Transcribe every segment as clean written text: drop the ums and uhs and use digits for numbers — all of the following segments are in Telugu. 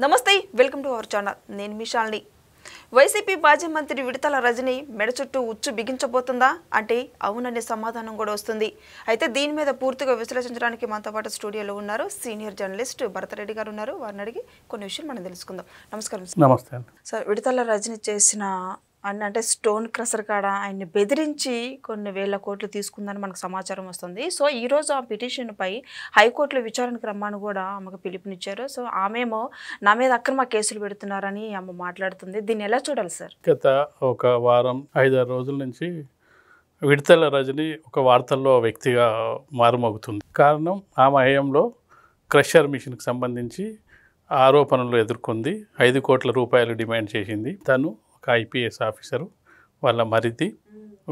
నమస్తే వెల్కమ్ టు అవర్ ఛానల్ నేను మీ శాలిని వైసీపీ మాజీ మంత్రి విడతల రజని మెడ చుట్టూ ఉచ్చు బిగించబోతుందా అంటే అవుననే సమాధానం కూడా వస్తుంది అయితే దీని మీద పూర్తిగా విశ్లేషించడానికి మనతో పాటు స్టూడియోలో ఉన్నారు సీనియర్ జర్నలిస్ట్ భరతరెడ్డి గారు ఉన్నారు వారిని అడిగి కొన్ని విషయాలు మనం తెలుసుకుందాం నమస్కారం నమస్తే సార్ విడతల రజని చేసిన అంటే స్టోన్ క్రషర్ కాడ ఆయన్ని బెదిరించి కొన్ని వేల కోట్లు తీసుకుందని మనకు సమాచారం వస్తుంది సో ఈరోజు ఆ పిటిషన్పై హైకోర్టులో విచారణకు రమ్మని కూడా ఆమెకు పిలుపునిచ్చారు సో ఆమెమో నా మీద అక్రమ కేసులు పెడుతున్నారని ఆమె మాట్లాడుతుంది దీన్ని ఎలా చూడాలి సార్ గత ఒక వారం 5-6 రోజుల నుంచి విడతల రజని ఒక వార్తల్లో వ్యక్తిగా మారుమోగుతుంది. కారణం ఆమె హయాంలో క్రషర్ మిషన్కి సంబంధించి ఆరోపణలు ఎదుర్కొంది. 5 కోట్ల రూపాయలు డిమాండ్ చేసింది. తను ఒక ఐపీఎస్ ఆఫీసరు, వాళ్ళ మరిది,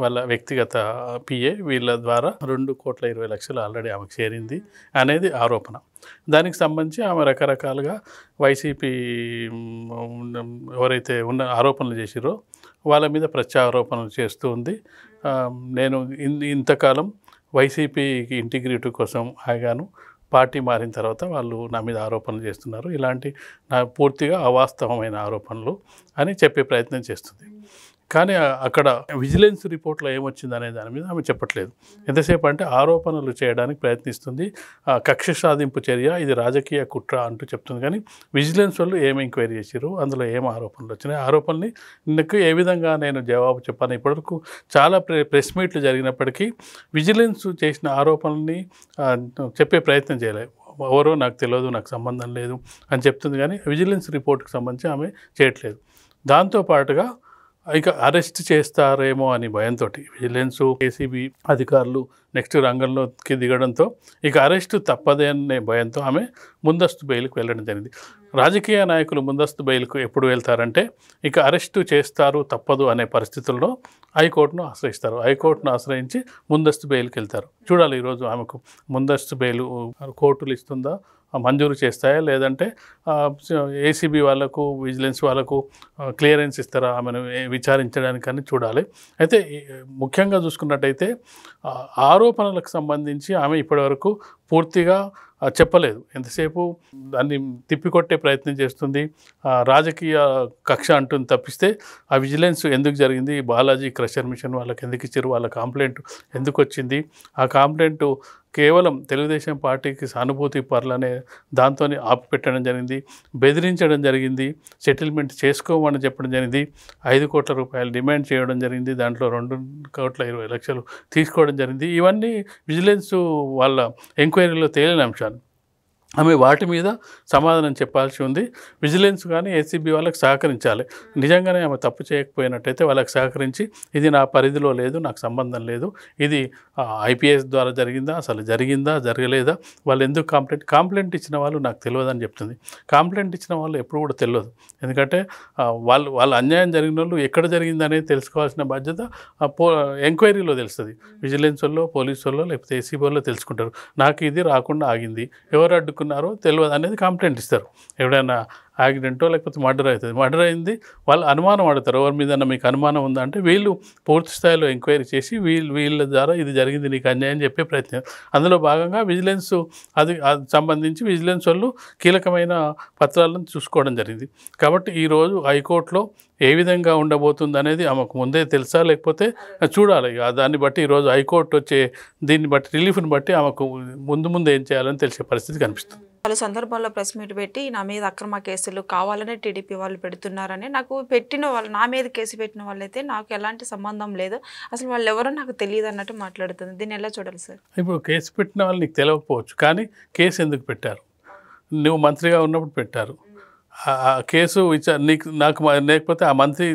వాళ్ళ వ్యక్తిగత పిఏ వీళ్ళ ద్వారా 2,20,00,000 ఆల్రెడీ ఆమెకు చేరింది అనేది ఆరోపణ. దానికి సంబంధించి ఆమె రకరకాలుగా వైసీపీ ఎవరైతే ఉన్న ఆరోపణలు చేసిరో వాళ్ళ మీద ప్రత్యారోపణలు చేస్తూ ఉంది. నేను ఇంతకాలం వైసీపీకి ఇంటిగ్రిటీ కోసం ఆగాను, పార్టీ మారిన తర్వాత వాళ్ళు నా మీద ఆరోపణలు చేస్తున్నారు, ఇలాంటి నా పూర్తిగా అవాస్తవమైన ఆరోపణలు అని చెప్పే ప్రయత్నం చేస్తుంది. కానీ అక్కడ విజిలెన్స్ రిపోర్ట్లో ఏమొచ్చింది అనే దాని మీద ఆమె చెప్పట్లేదు. ఎంతసేపు అంటే ఆరోపణలు చేయడానికి ప్రయత్నిస్తుంది. కక్ష సాధింపు చర్య, ఇది రాజకీయ కుట్ర అంటూ చెప్తుంది. కానీ విజిలెన్స్ వాళ్ళు ఏం ఎంక్వైరీ చేశారు, అందులో ఏం ఆరోపణలు వచ్చినాయి, ఆరోపణల్ని నాకు ఏ విధంగా నేను జవాబు చెప్పాను. ఇప్పటివరకు చాలా ప్రెస్ మీట్లు జరిగినప్పటికీ విజిలెన్స్ చేసిన ఆరోపణల్ని చెప్పే ప్రయత్నం చేయలేదు. ఎవరో నాకు తెలియదు, నాకు సంబంధం లేదు అని చెప్తుంది. కానీ విజిలెన్స్ రిపోర్ట్కి సంబంధించి ఆమె చేయట్లేదు. దాంతోపాటుగా ఇక అరెస్ట్ చేస్తారేమో అని భయంతో విజిలెన్స్ ఏసీబీ అధికారులు నెక్స్ట్ రంగంలోకి దిగడంతో ఇక అరెస్టు తప్పదే అనే భయంతో ఆమె ముందస్తు బెయిల్కి వెళ్ళడం జరిగింది. రాజకీయ నాయకులు ముందస్తు బెయిల్కు ఎప్పుడు వెళ్తారంటే ఇక అరెస్టు చేస్తారు తప్పదు అనే పరిస్థితుల్లో హైకోర్టును ఆశ్రయిస్తారు. హైకోర్టును ఆశ్రయించి ముందస్తు బెయిల్కి వెళ్తారు. చూడాలి ఈరోజు ఆమెకు ముందస్తు బెయిల్ కోర్టులు ఇస్తుందా, మంజూరు చేస్తాయా, లేదంటే ఏసీబీ వాళ్ళకు విజిలెన్స్ వాళ్ళకు క్లియరెన్స్ ఇస్తారా ఆమెను విచారించడానికని చూడాలి. అయితే ముఖ్యంగా చూసుకున్నట్టయితే ఆరోపణలకు సంబంధించి ఆమె ఇప్పటివరకు పూర్తిగా చెప్పలేదు. ఎంతసేపు దాన్ని తిప్పికొట్టే ప్రయత్నం చేస్తుంది, రాజకీయ కక్ష అంటుంది తప్పిస్తే ఆ విజిలెన్స్ ఎందుకు జరిగింది, బాలాజీ క్రషర్ మిషన్ వాళ్ళకి ఎందుకు ఇచ్చారు, వాళ్ళ కంప్లైంట్ ఎందుకు వచ్చింది, ఆ కంప్లైంట్ కేవలం తెలుగుదేశం పార్టీకి సానుభూతి పరులనే దాంతో ఆపిపెట్టడం జరిగింది, బెదిరించడం జరిగింది, సెటిల్మెంట్ చేసుకోమని చెప్పడం జరిగింది, 5 కోట్ల రూపాయలు డిమాండ్ చేయడం జరిగింది, దాంట్లో 2,20,00,000 తీసుకోవడం జరిగింది. ఇవన్నీ విజిలెన్స్ వాళ్ళ ఎంక్వైరీలో తేలిన అంశాలు. ఆమె వాటి మీద సమాధానం చెప్పాల్సి ఉంది. విజిలెన్స్ కానీ ఏసీబీ వాళ్ళకి సహకరించాలి. నిజంగానే ఆమె తప్పు చేయకపోయినట్టయితే వాళ్ళకి సహకరించి ఇది నా పరిధిలో లేదు, నాకు సంబంధం లేదు, ఇది ఐపీఎస్ ద్వారా జరిగిందా, అసలు జరిగిందా జరగలేదా, వాళ్ళు ఎందుకు కంప్లైంట్ ఇచ్చిన వాళ్ళు నాకు తెలియదని చెప్తుంది. కంప్లైంట్ ఇచ్చిన వాళ్ళు ఎప్పుడు కూడా తెలియదు. ఎందుకంటే వాళ్ళ అన్యాయం జరిగిన వాళ్ళు ఎక్కడ జరిగింది అనేది తెలుసుకోవాల్సిన బాధ్యత ఎంక్వైరీలో తెలుస్తుంది. విజిలెన్స్ వాళ్ళు, పోలీసు వాళ్ళు, లేకపోతే ఏసీబీ వాళ్ళు తెలుసుకుంటారు. నాకు ఇది రాకుండా ఆగింది, ఎవరు అడ్డుకున్నారో తెలియదు అనేది కంప్లైంట్ ఇస్తారు. ఎవడైనా యాక్సిడెంటో లేకపోతే మర్డర్ అవుతుంది, మర్డర్ అయింది, వాళ్ళు అనుమానం పడతారు, ఎవరి మీద మీకు అనుమానం ఉందా అంటే వీళ్ళు పూర్తి స్థాయిలో ఎంక్వైరీ చేసి వీళ్ళ ద్వారా ఇది జరిగింది నీకు అన్యాయం చెప్పే ప్రయత్నం. అందులో భాగంగా విజిలెన్స్ అది సంబంధించి విజిలెన్స్ వాళ్ళు కీలకమైన పత్రాలను చూసుకోవడం జరిగింది. కాబట్టి ఈరోజు హైకోర్టులో ఏ విధంగా ఉండబోతుంది అనేది ఆమెకు ముందే తెలుసా, లేకపోతే చూడాలి. దాన్ని బట్టి ఈరోజు హైకోర్టు వచ్చే దీన్ని బట్టి రిలీఫ్ని బట్టి ఆమెకు ముందు ఏం చేయాలని తెలిసే పరిస్థితి కనిపిస్తుంది. పలు సందర్భాల్లో ప్రెస్ మీట్ పెట్టి నా మీద అక్రమ కేసులు కావాలనే టీడీపీ వాళ్ళు పెడుతున్నారని, నాకు పెట్టిన వాళ్ళు, నా మీద కేసు పెట్టిన వాళ్ళైతే నాకు ఎలాంటి సంబంధం లేదు, అసలు వాళ్ళు ఎవరో నాకు తెలియదు అన్నట్టు మాట్లాడుతుంది. దీన్ని ఎలా చూడాలి సార్? ఇప్పుడు కేసు పెట్టిన వాళ్ళు నీకు తెలియకపోవచ్చు, కానీ కేసు ఎందుకు పెట్టారు? నువ్వు మంత్రిగా ఉన్నప్పుడు పెట్టారు. ఆ కేసు నాకు లేకపోతే ఆ మంత్రి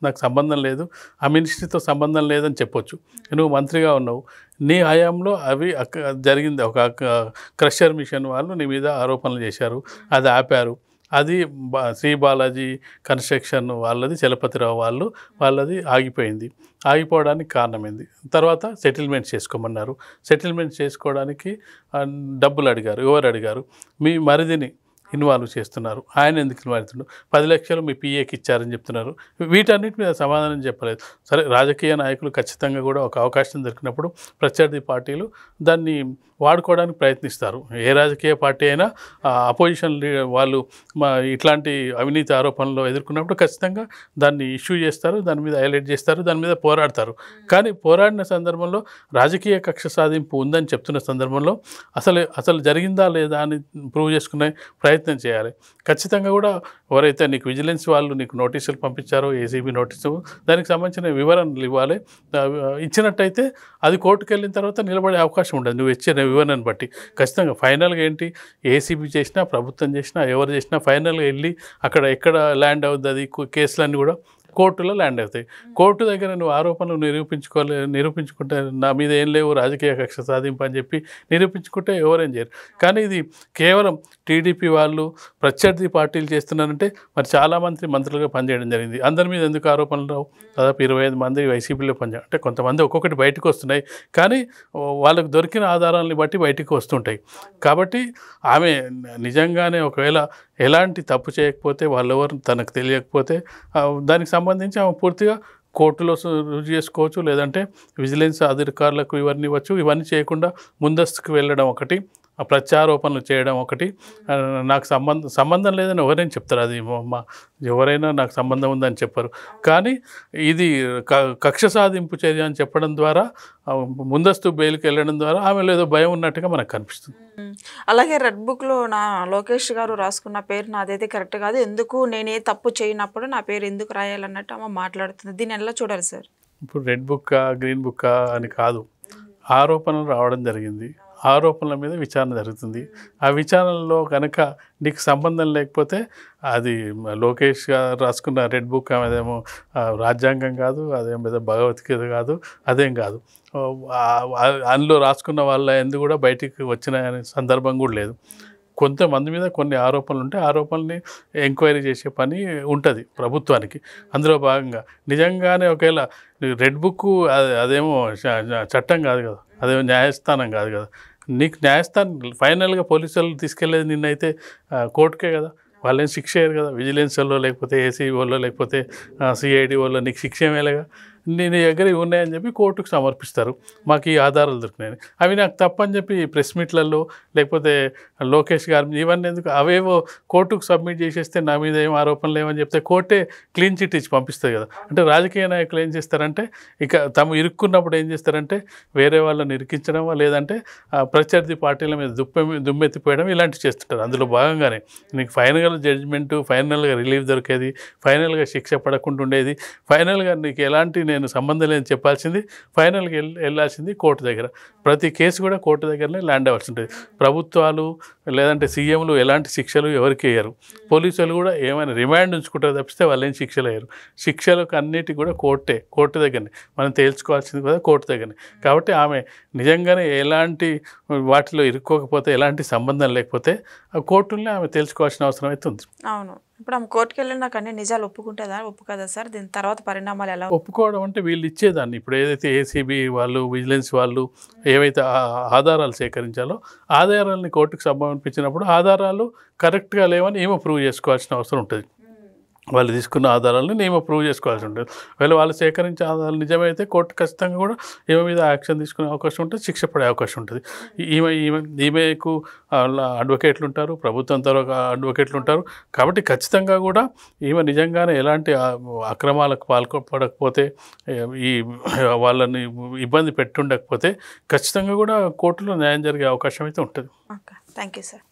నాకు సంబంధం లేదు, ఆ మినిస్ట్రీతో సంబంధం లేదని చెప్పొచ్చు. నువ్వు మంత్రిగా ఉన్నావు, నీ హయాంలో అవి జరిగింది. ఒక క్రషర్ మిషన్ వాళ్ళు నీ మీద ఆరోపణలు చేశారు, అది ఆపారు. అది శ్రీ బాలాజీ కన్స్ట్రక్షన్ వాళ్ళది, చలపతిరావు వాళ్ళది ఆగిపోయింది. ఆగిపోవడానికి కారణమైంది. తర్వాత సెటిల్మెంట్ చేసుకోమన్నారు. సెటిల్మెంట్ చేసుకోవడానికి డబ్బులు అడిగారు. ఎవరు అడిగారు? మీ మరిదిని ఇన్వాల్వ్ చేస్తున్నారు, ఆయన ఎందుకు ఇన్వాల్వ్ అవుతుండ్రు, 10 లక్షలు మీ పిఏకి ఇచ్చారని చెప్తున్నారు. వీటన్నిటి మీద సమాధానం చెప్పలేదు. సరే, రాజకీయ నాయకులు ఖచ్చితంగా కూడా ఒక అవకాశం దొరికినప్పుడు ప్రత్యర్థి పార్టీలు దాన్ని వాడుకోవడానికి ప్రయత్నిస్తారు. ఏ రాజకీయ పార్టీ అయినా అపోజిషన్ వాళ్ళు ఇట్లాంటి అవినీతి ఆరోపణలు ఎదుర్కొన్నప్పుడు ఖచ్చితంగా దాన్ని ఇష్యూ చేస్తారు, దాని మీద హైలైట్ చేస్తారు, దాని మీద పోరాడతారు. కానీ పోరాడిన సందర్భంలో రాజకీయ కక్ష సాధింపు ఉందని చెప్తున్న సందర్భంలో అసలు జరిగిందా లేదా అని ప్రూవ్ చేసుకునే ప్రయత్నం చేయాలి. ఖచ్చితంగా కూడా ఎవరైతే నీకు విజిలెన్స్ వాళ్ళు నీకు నోటీసులు పంపించారో, ఏసీబీ నోటీసు, దానికి సంబంధించిన వివరణలు ఇవ్వాలి. ఇచ్చినట్టయితే అది కోర్టుకు వెళ్ళిన తర్వాత నిలబడే అవకాశం ఉండదు నువ్వు ఇచ్చిన వివరణను బట్టి. ఖచ్చితంగా ఫైనల్గా ఏంటి, ఏసీబీ చేసినా ప్రభుత్వం చేసినా ఎవరు చేసినా ఫైనల్గా వెళ్ళి అక్కడ ఎక్కడ ల్యాండ్ అవుతుంది అది కేసులన్నీ కూడా కోర్టులో ల్యాండ్ అవుతాయి. కోర్టు దగ్గర నువ్వు ఆరోపణలు నిరూపించుకుంటే నా మీద ఏం లేవు రాజకీయ కక్ష సాధింపు అని చెప్పి నిరూపించుకుంటే ఎవరేం చేయరు. కానీ ఇది కేవలం టీడీపీ వాళ్ళు ప్రత్యర్థి పార్టీలు చేస్తున్నారంటే మరి చాలామంది మంత్రులుగా పనిచేయడం జరిగింది. అందరి మీద ఎందుకు ఆరోపణలు రావు? దాదాపు 25 మంది వైసీపీలో పనిచేయడం అంటే కొంతమంది ఒక్కొక్కటి బయటకు వస్తున్నాయి, కానీ వాళ్ళకు దొరికిన ఆధారాలని బట్టి బయటకు వస్తుంటాయి. కాబట్టి ఆమె నిజంగానే ఒకవేళ ఎలాంటి తప్పు చేయకపోతే, వాళ్ళెవరు తనకు తెలియకపోతే దానికి సంబంధించి ఆమె పూర్తిగా కోర్టులో రుజువు చేసుకోవచ్చు, లేదంటే విజిలెన్స్ అధికారులకు ఇవన్నీ ఇవ్వచ్చు. ఇవన్నీ చేయకుండా ముందస్తుకు వెళ్ళడం ఒకటి, ప్రత్యారోపణలు చేయడం ఒకటి. నాకు సంబంధం లేదని ఎవరైనా చెప్తారు, అది ఎవరైనా నాకు సంబంధం ఉందని చెప్పరు. కానీ ఇది కక్ష సాధింపు చర్య అని చెప్పడం ద్వారా, ముందస్తు బెయిల్కి వెళ్ళడం ద్వారా ఆమెలో ఏదో భయం ఉన్నట్టుగా మనకు కనిపిస్తుంది. అలాగే రెడ్ బుక్లో నా లోకేష్ గారు రాసుకున్న పేరు నాదైతే కరెక్ట్ కాదు, ఎందుకు నేనే తప్పు చేయనప్పుడు నా పేరు ఎందుకు రాయాలన్నట్టు ఆమె మాట్లాడుతుంది. దీన్ని ఎలా చూడాలి సార్? ఇప్పుడు రెడ్ బుక్కా గ్రీన్ బుక్కా అని కాదు, ఆరోపణలు రావడం జరిగింది, ఆరోపణల మీద విచారణ జరుగుతుంది. ఆ విచారణలో కనుక నీకు సంబంధం లేకపోతే అది లోకేష్ గారు రాసుకున్న రెడ్ బుక్ అదేమో రాజ్యాంగం కాదు, అదేమో భగవద్గీత కాదు, అదేం కాదు. అందులో రాసుకున్న వాళ్ళ ఎందుకు కూడా బయటికి వచ్చిన సందర్భం కూడా లేదు. కొంతమంది మీద కొన్ని ఆరోపణలు ఉంటే ఆరోపణల్ని ఎంక్వైరీ చేసే పని ఉంటుంది ప్రభుత్వానికి. అందులో భాగంగా నిజంగానే ఒకవేళ రెడ్ బుక్ అదేమో చట్టం కాదు కదా, అదేమో న్యాయస్థానం కాదు కదా. నీకు న్యాయస్థానం ఫైనల్గా పోలీసు వాళ్ళు తీసుకెళ్లేది నిన్నైతే కోర్టుకే కదా, వాళ్ళేం శిక్ష అయ్యారు కదా. విజిలెన్స్ వాళ్ళు లేకపోతే ఏసీబీ వాళ్ళు లేకపోతే సిఐడి వాళ్ళు నీకు శిక్ష ఏమేలాగా, నీ దగ్గర ఇవి ఉన్నాయని చెప్పి కోర్టుకు సమర్పిస్తారు. మాకు ఈ ఆధారాలు దొరికినాయని. అవి నాకు తప్పని చెప్పి ప్రెస్ మీట్లలో లేకపోతే లోకేష్ గారు ఇవన్నీ ఎందుకు, అవేవో కోర్టుకు సబ్మిట్ చేసేస్తే నా మీద ఏం ఆరోపణలు లేవని చెప్తే కోర్టే క్లీన్ చిట్ ఇచ్చి పంపిస్తుంది కదా. అంటే రాజకీయ నాయకులు ఏం చేస్తారంటే ఇక తాము ఇరుక్కున్నప్పుడు ఏం చేస్తారంటే వేరే వాళ్ళని ఇరికించడం, లేదంటే ప్రత్యర్థి పార్టీల మీద దుమ్మెత్తిపోయడం ఇలాంటివి చేస్తుంటారు. అందులో భాగంగానే నీకు ఫైనల్ జడ్జిమెంటు, ఫైనల్గా రిలీఫ్ దొరికేది, ఫైనల్గా శిక్ష పడకుండా ఉండేది, ఫైనల్గా నీకు ఎలాంటి నేను సంబంధం లేదని చెప్పాల్సింది, ఫైనల్గా వెళ్ళాల్సింది కోర్టు దగ్గర. ప్రతి కేసు కూడా కోర్టు దగ్గరనే ల్యాండ్ అవ్వాల్సి ఉంటుంది. ప్రభుత్వాలు లేదంటే సీఎంలు ఎలాంటి శిక్షలు ఎవరికి వేయరు. పోలీసులు కూడా ఏమైనా రిమాండ్ ఉంచుకుంటారు తప్పిస్తే వాళ్ళు ఏం శిక్షలు వేయరు. శిక్షలకు అన్నిటి కూడా కోర్టు దగ్గరనే మనం తేల్చుకోవాల్సింది కూడా కోర్టు దగ్గరనే. కాబట్టి ఆమె నిజంగానే ఎలాంటి వాటిలో ఇరుక్కోకపోతే, ఎలాంటి సంబంధం లేకపోతే కోర్టుల్ని ఆమె తేల్చుకోవాల్సిన అవసరం అయితే ఉంది. అవును. ఇప్పుడు ఆమె కోర్టుకు వెళ్ళి నాకు అన్ని నిజాలు ఒప్పుకుంటుందా ఒప్పుకోదా సార్? దీని తర్వాత పరిణామాలు ఎలా? ఒప్పుకోవడం అంటే వీళ్ళు ఇచ్చేదాన్ని, ఇప్పుడు ఏదైతే ఏసీబీ వాళ్ళు విజిలెన్స్ వాళ్ళు ఏవైతే ఆధారాలు సేకరించాలో ఆధారాలని కోర్టుకు సమర్పించినప్పుడు ఆధారాలు కరెక్ట్గా లేవని ఏమో ప్రూవ్ చేసుకోవాల్సిన అవసరం ఉంటుంది. వాళ్ళు తీసుకున్న ఆధారాలను ఏమో ప్రూవ్ చేసుకోవాల్సి ఉంటుంది. ఒకవేళ వాళ్ళు సేకరించే ఆధారాలు నిజమైతే కోర్టు ఖచ్చితంగా కూడా ఈమె మీద యాక్షన్ తీసుకునే అవకాశం ఉంటుంది, శిక్ష పడే అవకాశం ఉంటుంది. ఈమెకు అడ్వకేట్లు ఉంటారు, ప్రభుత్వం తరఫు అడ్వకేట్లు ఉంటారు. కాబట్టి ఖచ్చితంగా కూడా ఈమె నిజంగానే ఎలాంటి అక్రమాలకు పాల్పడకపోతే, ఈ వాళ్ళని ఇబ్బంది పెట్టుండకపోతే ఖచ్చితంగా కూడా కోర్టులో న్యాయం జరిగే అవకాశం అయితే ఉంటుంది. Okay, thank you sir.